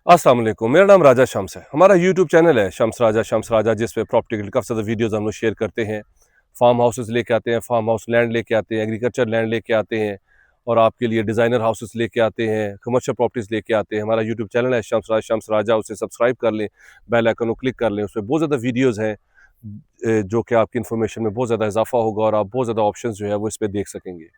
अस्सलाम वालेकुम। मेरा नाम राजा शम्स है। हमारा यूट्यूब चैनल है शम्स राजा जिस पे प्रॉपर्टी के काफ़ी ज़्यादा वीडियोज़ हम लोग शेयर करते हैं। फार्म हाउसेस लेके आते हैं, फार्म हाउस लैंड लेके आते हैं, एग्रीकल्चर लैंड लेके आते हैं और आपके लिए डिज़ाइनर हाउसेस लेके आते हैं, कमर्शियल प्रॉपर्टीज़ लेके आते हैं। हमारा यूट्यूब चैनल है शम्स राजा, उसे सब्सक्राइब कर लें, बेल आइकन को क्लिक कर लें। उसमें बहुत ज़्यादा वीडियोज़ हैं जो कि आपकी इन्फॉर्मेशन में बहुत ज़्यादा इजाफा होगा और आप बहुत ज़्यादा ऑप्शंस जो है वो इस पे देख सकेंगे।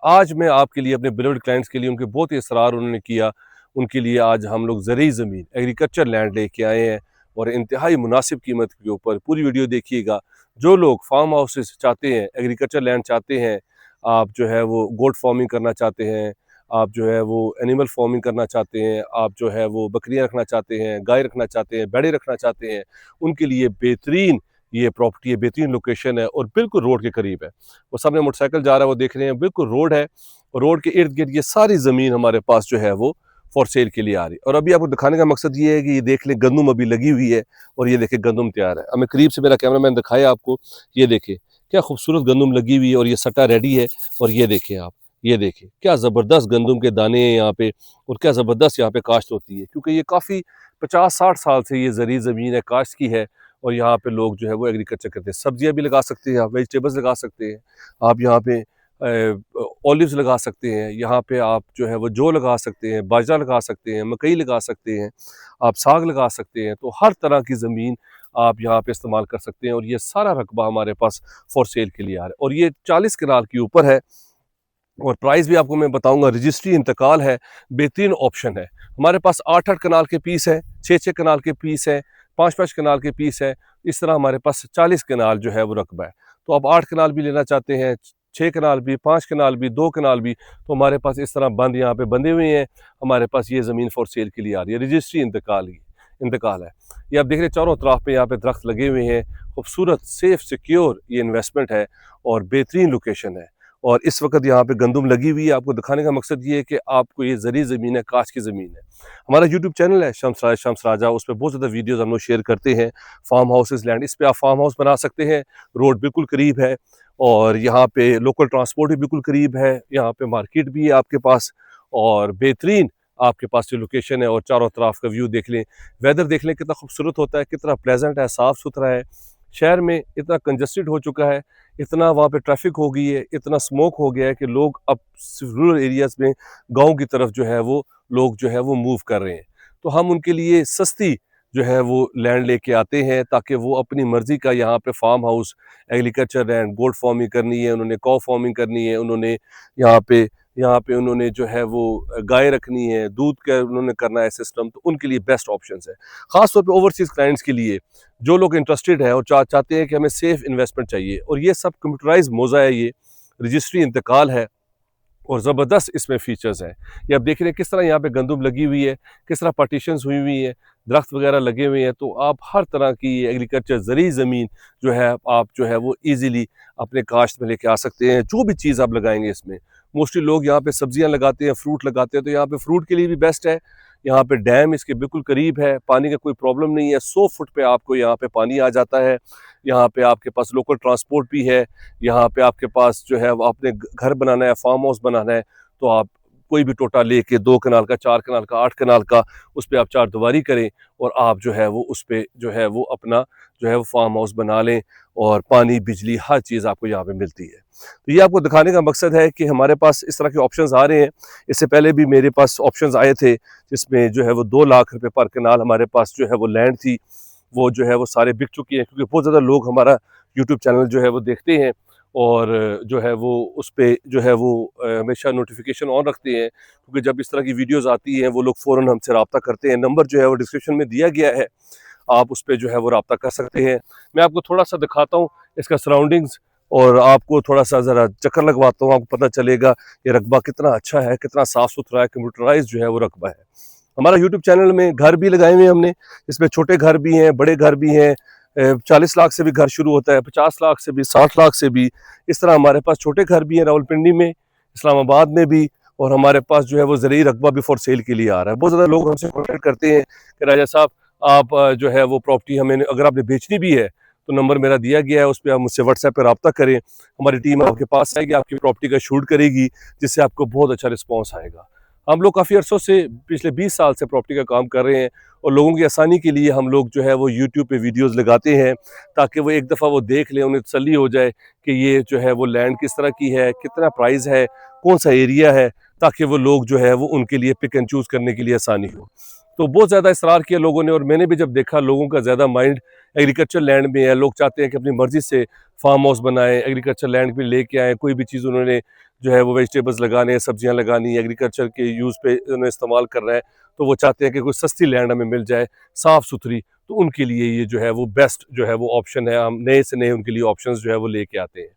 आज मैं आपके लिए अपने बिलीव्ड क्लाइंट्स के लिए उनके बहुत ही इसरार उन्होंने किया, उनके लिए आज हम लोग ज़रूरी ज़मीन एग्रीकल्चर लैंड लेके आए हैं और इंतहाई मुनासिब कीमत के ऊपर। पूरी वीडियो देखिएगा। जो लोग फार्म हाउसेस चाहते हैं, एग्रीकल्चर लैंड चाहते हैं, आप जो है वो गोट फार्मिंग करना चाहते हैं, आप जो है वो एनिमल फार्मिंग करना चाहते हैं, आप जो है वो बकरियां रखना चाहते हैं, गाय रखना चाहते हैं, भेड़ें रखना चाहते हैं, उनके लिए बेहतरीन ये प्रॉपर्टी है, बेहतरीन लोकेशन है और बिल्कुल रोड के करीब है। वो सामने मोटरसाइकिल जा रहा है, वो देख रहे हैं, बिल्कुल रोड है और रोड के इर्द गिर्द ये सारी ज़मीन हमारे पास जो है वो फॉर सेल के लिए आ रही है। और अभी आपको दिखाने का मकसद ये है कि ये देख लें, गंदम अभी लगी हुई है और ये देखें गंदम तैयार है। हमें करीब से मेरा कैमरामैन दिखाया आपको, ये देखें क्या खूबसूरत गंदम लगी हुई है और ये सट्टा रेडी है। और ये देखें आप, ये देखें क्या ज़बरदस्त गंदम के दाने हैं यहाँ पे और क्या ज़बरदस्त यहाँ पे काश्त होती है, क्योंकि ये काफ़ी 50-60 साल से ये ज़रीन ज़मीन है, काश्त की है और यहाँ पे लोग जो है वो एग्रीकल्चर करते हैं। सब्जियाँ भी लगा सकते हैं, आप वेजिटेबल्स लगा सकते हैं, आप यहाँ पे ऑलिव्स लगा सकते हैं, यहाँ पे आप जो है वो जौ लगा सकते हैं, बाजरा लगा सकते हैं, मकई लगा सकते हैं, आप साग लगा सकते हैं। तो हर तरह की ज़मीन आप यहाँ पे इस्तेमाल कर सकते हैं और ये सारा रकबा हमारे पास फॉर सेल के लिए आ रहा है और ये 40 कनाल के ऊपर है। और प्राइस भी आपको मैं बताऊंगा, रजिस्ट्री इंतकाल है, बेहतरीन ऑप्शन है। हमारे पास 8-8 कनाल के पीस है, 6-6 कनाल के पीस है, 5-5 कनाल के पीस है। इस तरह हमारे पास 40 कनाल जो है वो रकबा है। तो आप 8 कनाल भी लेना चाहते हैं, 6 कनाल भी, 5 कनाल भी, 2 कनाल भी, तो हमारे पास इस तरह बंद यहाँ पे बंधे हुए हैं। हमारे पास ये ज़मीन फॉर सेल के लिए आ रही है, रजिस्ट्री इंतकाल है। ये आप देख रहे हैं चारों तरफ पे यहाँ पे दरख्त लगे हुए हैं, खूबसूरत सेफ सिक्योर ये इन्वेस्टमेंट है और बेहतरीन लोकेशन है। और इस वक्त यहाँ पे गंदम लगी हुई है। आपको दिखाने का मकसद ये है कि आपको ये ज़री ज़मीन है, काश की ज़मीन है। हमारा यूट्यूब चैनल है शम्स राजा, उस पर बहुत ज़्यादा वीडियोज़ हम लोग शेयर करते हैं। फार्म हाउसेस लैंड, इस पर आप फार्म हाउस बना सकते हैं, रोड बिल्कुल करीब है और यहाँ पे लोकल ट्रांसपोर्ट भी बिल्कुल करीब है, यहाँ पे मार्केट भी है आपके पास और बेहतरीन आपके पास जो लोकेशन है। और चारों तरफ का व्यू देख लें, वेदर देख लें कितना खूबसूरत होता है, कितना प्लेजेंट है, साफ़ सुथरा है। शहर में इतना कंजस्टेड हो चुका है, इतना वहाँ पे ट्रैफिक हो गई है, इतना स्मोक हो गया है कि लोग अब रूरल एरियाज़ में, गाँव की तरफ जो है वो लोग जो है वो मूव कर रहे हैं। तो हम उनके लिए सस्ती जो है वो लैंड लेके आते हैं ताकि वो अपनी मर्ज़ी का यहाँ पे farm house, agriculture land, goat farming करनी है, उन्होंने कौ फार्मिंग करनी है, उन्होंने यहाँ पे उन्होंने जो है वो गाय रखनी है, दूध का उन्होंने करना है सिस्टम, तो उनके लिए बेस्ट ऑप्शंस है। ख़ास तौर पे ओवरसीज़ क्लाइंट्स के लिए, जो लोग इंटरेस्टेड है और चाहते हैं कि हमें सेफ इन्वेस्टमेंट चाहिए और ये सब कंप्यूटराइज मोज़ा है, ये रजिस्ट्री इंतकाल है और ज़बरदस्त इसमें फ़ीचर्स हैं। ये आप देख रहे हैं किस तरह यहाँ पे गंदम लगी हुई है, किस तरह पार्टीशंस हुई हुई है, दरख्त वगैरह लगे हुए हैं। तो आप हर तरह की एग्रीकल्चर ज़रूरी ज़मीन जो है आप जो है वो ईज़िली अपने काश्त में लेके आ सकते हैं। जो भी चीज़ आप लगाएंगे इसमें, मोस्टली लोग यहाँ पे सब्जियाँ लगाते हैं, फ्रूट लगाते हैं, तो यहाँ पे फ्रूट के लिए भी बेस्ट है। यहाँ पे डैम इसके बिल्कुल करीब है, पानी का कोई प्रॉब्लम नहीं है, 100 फुट पे आपको यहाँ पे पानी आ जाता है। यहाँ पे आपके पास लोकल ट्रांसपोर्ट भी है। यहाँ पे आपके पास जो है वो आपने घर बनाना है, फार्म हाउस बनाना है, तो आप कोई भी टोटा लेके 2 कनाल का, 4 कनाल का, 8 कनाल का, उस पे आप चारदीवारी करें और आप जो है वो उस पे जो है वो अपना जो है वो फार्म हाउस बना लें और पानी, बिजली, हर चीज़ आपको यहाँ पे मिलती है। तो ये आपको दिखाने का मकसद है कि हमारे पास इस तरह के ऑप्शंस आ रहे हैं। इससे पहले भी मेरे पास ऑप्शंस आए थे जिसमें जो है वो 2 लाख रुपए पर कनाल हमारे पास जो है वो लैंड थी, वो जो है वो सारे बिक चुकी हैं, क्योंकि बहुत ज़्यादा लोग हमारा यूट्यूब चैनल जो है वो देखते हैं और जो है वो उस पे जो है वो हमेशा नोटिफिकेशन ऑन रखते हैं, क्योंकि जब इस तरह की वीडियोज़ आती हैं वो लोग फ़ौरन हमसे रब्ता करते हैं। नंबर जो है वो डिस्क्रिप्शन में दिया गया है, आप उस पे जो है वो रब्ता कर सकते हैं। मैं आपको थोड़ा सा दिखाता हूँ इसका सराउंडिंग्स और आपको थोड़ा सा ज़रा चक्कर लगवाता हूँ, आपको पता चलेगा ये रकबा कितना अच्छा है, कितना साफ़ सुथरा है, कंप्यूटराइज जो है वो रकबा है। हमारा यूट्यूब चैनल में घर भी लगाए हुए हैं हमने, इसमें छोटे घर भी हैं, बड़े घर भी हैं। 40 लाख से भी घर शुरू होता है, 50 लाख से भी, 60 लाख से भी। इस तरह हमारे पास छोटे घर भी हैं रावलपिंडी में, इस्लामाबाद में भी, और हमारे पास जो है वो ज़रूरी रकबा भी फॉर सेल के लिए आ रहा है। बहुत ज़्यादा लोग हमसे कॉन्टेक्ट करते हैं कि राजा साहब आप जो है वो प्रॉपर्टी हमें अगर आपने बेचनी भी है तो नंबर मेरा दिया गया है, उस पर आप मुझसे व्हाट्सएप पर रब्ता करें, हमारी टीम आपके पास आएगी, आपकी प्रॉपर्टी का शूट करेगी, जिससे आपको बहुत अच्छा रिस्पॉन्स आएगा। हम लोग काफ़ी अरसों से पिछले 20 साल से प्रॉपर्टी का काम कर रहे हैं और लोगों की आसानी के लिए हम लोग जो है वो यूट्यूब पे वीडियोस लगाते हैं ताकि वो एक दफ़ा वो देख लें, उन्हें तसल्ली हो जाए कि ये जो है वो लैंड किस तरह की है, कितना प्राइस है, कौन सा एरिया है, ताकि वो लोग जो है वो उनके लिए पिक एंड चूज़ करने के लिए आसानी हो। तो बहुत ज़्यादा इसरार किया लोगों ने और मैंने भी जब देखा लोगों का ज़्यादा माइंड एग्रीकल्चर लैंड में है, लोग चाहते हैं कि अपनी मर्ज़ी से फार्म हाउस बनाएँ, एग्रीकल्चर लैंड पे लेके आएँ, कोई भी चीज़ उन्होंने जो है वो वेजिटेबल्स लगाने हैं, सब्जियाँ लगानी है, एग्रीकल्चर के यूज़ पे उन्हें इस्तेमाल करना है, तो वो चाहते हैं कि कोई सस्ती लैंड हमें मिल जाए, साफ़-सुथरी, तो उनके लिए ये जो है वो बेस्ट जो है वो ऑप्शन है, हम नए से नए उनके लिए ऑप्शंस जो है वो लेके आते हैं।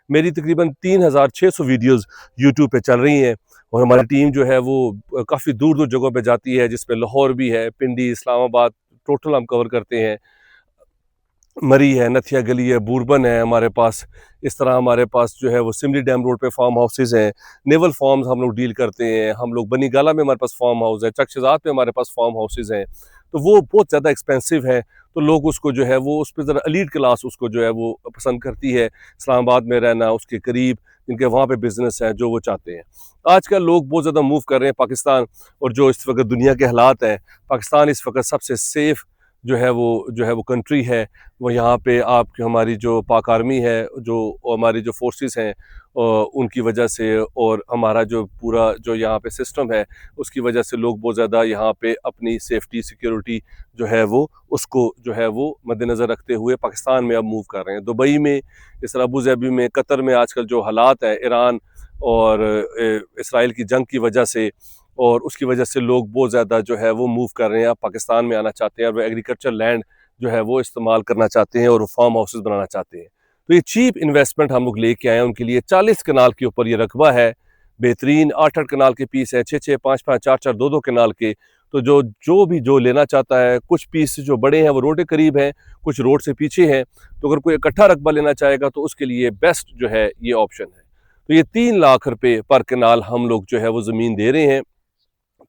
मेरी तकरीबन 3600 वीडियोज़ यूट्यूब पे चल रही हैं और हमारी टीम जो है वो काफ़ी दूर-दूर जगहों पे जाती है, जिसमें लाहौर भी है, पिंडी, इस्लामाबाद, टोटल हम कवर करते हैं। मरी है, नथिया गली है, बूरबन है हमारे पास। इस तरह हमारे पास जो है वो सिमली डैम रोड पे फार्म हाउसेज़ हैं, नेवल फार्म्स हम लोग डील करते हैं, हम लोग बनी गाला में हमारे पास फार्म हाउस है, चकशज़ाद पे हमारे पास फार्म हाउसेज़ हैं। तो वो बहुत ज़्यादा एक्सपेंसिव है, तो लोग उसको जो है वो उस पे ज़रा एलीट क्लास उसको जो है वो पसंद करती है, इस्लामाबाद में रहना, उसके करीब, जिनके वहाँ पे बिज़नेस है, जो वो चाहते हैं। आजकल लोग बहुत ज़्यादा मूव कर रहे हैं पाकिस्तान और जो इस वक़्त दुनिया के हालात हैं, पाकिस्तान इस वक़्त सबसे सेफ़ जो है वो कंट्री है। वो यहाँ पे आपकी हमारी जो पाक आर्मी है, जो हमारी जो फोर्सेस हैं उनकी वजह से और हमारा जो पूरा जो यहाँ पे सिस्टम है, उसकी वजह से लोग बहुत ज़्यादा यहाँ पे अपनी सेफ्टी, सिक्योरिटी जो है वो उसको जो है वो मद्देनज़र रखते हुए पाकिस्तान में अब मूव कर रहे हैं। दुबई में, इस तरह अबू धाबी में, कतर में आजकल जो हालात हैं ईरान और इसराइल की जंग की वजह से और उसकी वजह से लोग बहुत ज़्यादा जो है वो मूव कर रहे हैं, अब पाकिस्तान में आना चाहते हैं और वो एग्रीकल्चर लैंड जो है वो इस्तेमाल करना चाहते हैं और फार्म हाउसेस बनाना चाहते हैं। तो ये चीप इन्वेस्टमेंट हम लोग लेके आए हैं उनके लिए। 40 कनाल के ऊपर ये रकबा है, बेहतरीन 8-8 कनाल के पीस है, 6-6, 5-5, 4-4, 2-2 कनाल के। तो जो लेना चाहता है, कुछ पीस जो बड़े हैं वो रोड के करीब हैं, कुछ रोड से पीछे हैं, तो अगर कोई इकट्ठा रकबा लेना चाहेगा तो उसके लिए बेस्ट जो है ये ऑप्शन है। तो ये 3 लाख रुपए पर कनाल हम लोग जो है वो ज़मीन दे रहे हैं।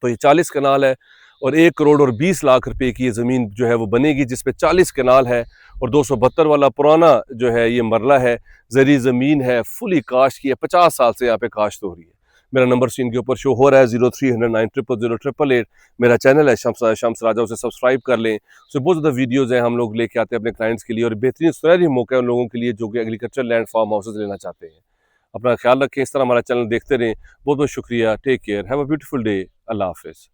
तो ये 40 कनाल है और 1 करोड़ और 20 लाख रुपए की ये ज़मीन जो है वो बनेगी, जिसपे 40 कनाल है और 272 वाला पुराना जो है ये मरला है, ज़री ज़मीन है, फुली काश्त की है, 50 साल से यहाँ पे काश्त हो रही है। मेरा नंबर स्क्रीन के ऊपर शो हो रहा है 0300 900 मेरा चैनल है शम्स राजा, उसे सब्सक्राइब कर लें। उसमें बहुत ज़्यादा वीडियोज़ हैं हम लोग लेके आते हैं अपने क्लाइंट्स के लिए और बेहतरीन सुनहरी मौका है उन लोगों के लिए जो कि एग्रीकल्चर लैंड फार्म हाउसेज़ लेना चाहते हैं। अपना ख्याल रखें, इस तरह हमारा चैनल देखते रहें। बहुत बहुत शुक्रिया, take care, have a beautiful day, अल्लाह हाफ़िज़।